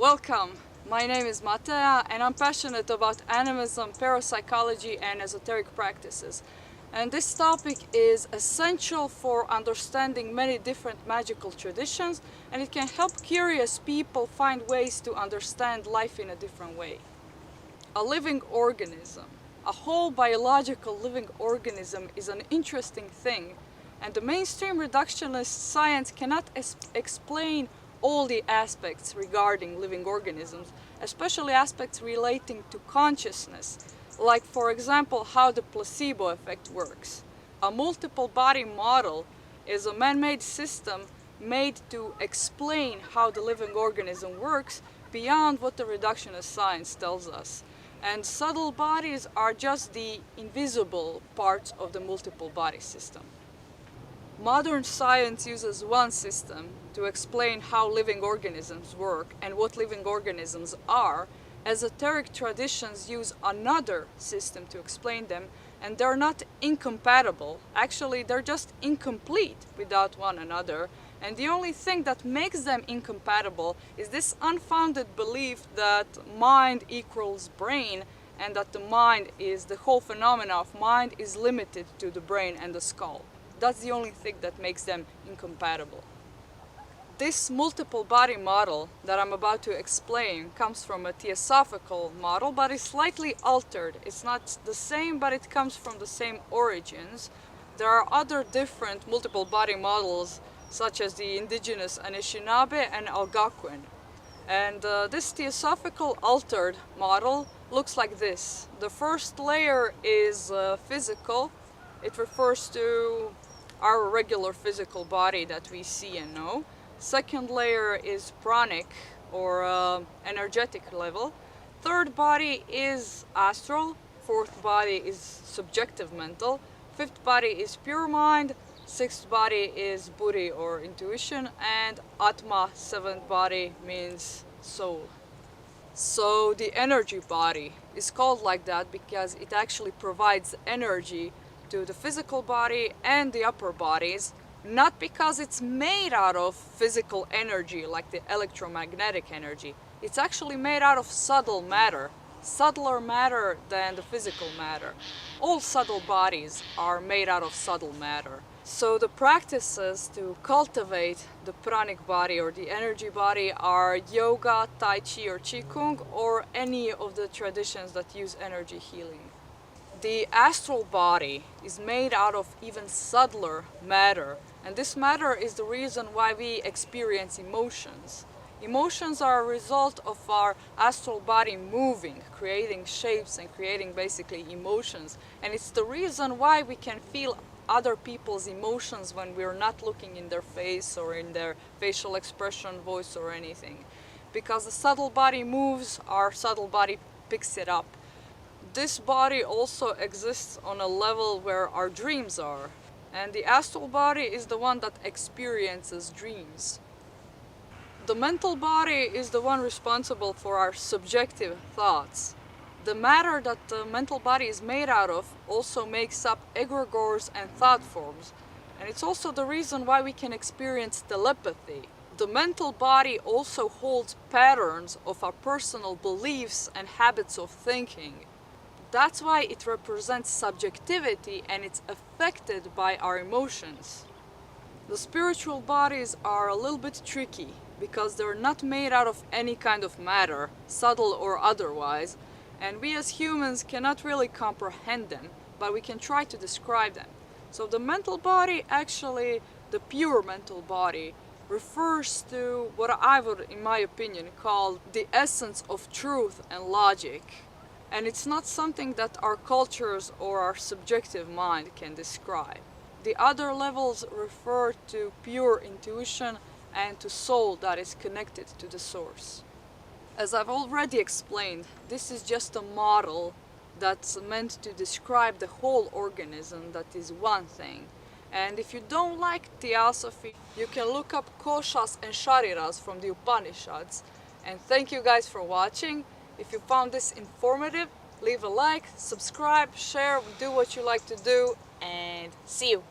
Welcome! My name is Matea and I'm passionate about animism, parapsychology and esoteric practices. And this topic is essential for understanding many different magical traditions, and it can help curious people find ways to understand life in a different way. A living organism, a whole biological living organism, is an interesting thing, and the mainstream reductionist science cannot explain all the aspects regarding living organisms, especially aspects relating to consciousness, like for example how the placebo effect works. A multiple body model is a man-made system made to explain how the living organism works beyond what the reductionist science tells us. And subtle bodies are just the invisible parts of the multiple body system. Modern science uses one system to explain how living organisms work and what living organisms are. Esoteric traditions use another system to explain them, and they're not incompatible. Actually, they're just incomplete without one another. And the only thing that makes them incompatible is this unfounded belief that mind equals brain, and that the whole phenomena of mind is limited to the brain and the skull. That's the only thing that makes them incompatible. This multiple body model that I'm about to explain comes from a theosophical model, but is slightly altered. It's not the same, but it comes from the same origins. There are other different multiple body models, such as the indigenous Anishinaabe and Algonquin. And this theosophical altered model looks like this. The first layer is physical. It refers to our regular physical body that we see and know. Second layer is pranic, or energetic level. Third body is astral. Fourth body is subjective mental. Fifth body is pure mind. Sixth body is buddhi, or intuition. And atma, seventh body, means soul. So the energy body is called like that because it actually provides energy to the physical body and the upper bodies, not because it's made out of physical energy like the electromagnetic energy. It's actually made out of subtle matter, subtler matter than the physical matter. All subtle bodies are made out of subtle matter. So the practices to cultivate the pranic body or the energy body are yoga, tai chi or qigong, or any of the traditions that use energy healing. The astral body is made out of even subtler matter, and this matter is the reason why we experience emotions. Emotions are a result of our astral body moving, creating shapes and creating basically emotions, and it's the reason why we can feel other people's emotions when we're not looking in their face or in their facial expression, voice or anything. Because the subtle body moves, our subtle body picks it up. This body also exists on a level where our dreams are, and the astral body is the one that experiences dreams. The mental body is the one responsible for our subjective thoughts. The matter that the mental body is made out of also makes up egregores and thought forms, and it's also the reason why we can experience telepathy. The mental body also holds patterns of our personal beliefs and habits of thinking. That's why it represents subjectivity and it's affected by our emotions. The spiritual bodies are a little bit tricky because they're not made out of any kind of matter, subtle or otherwise, and we as humans cannot really comprehend them, but we can try to describe them. So the mental body, actually the pure mental body, refers to what I would, in my opinion, call the essence of truth and logic. And it's not something that our cultures or our subjective mind can describe. The other levels refer to pure intuition and to soul that is connected to the source. As I've already explained, this is just a model that's meant to describe the whole organism that is one thing. And if you don't like theosophy, you can look up koshas and shariras from the Upanishads. And thank you guys for watching. If you found this informative, leave a like, subscribe, share, do what you like to do, and see you!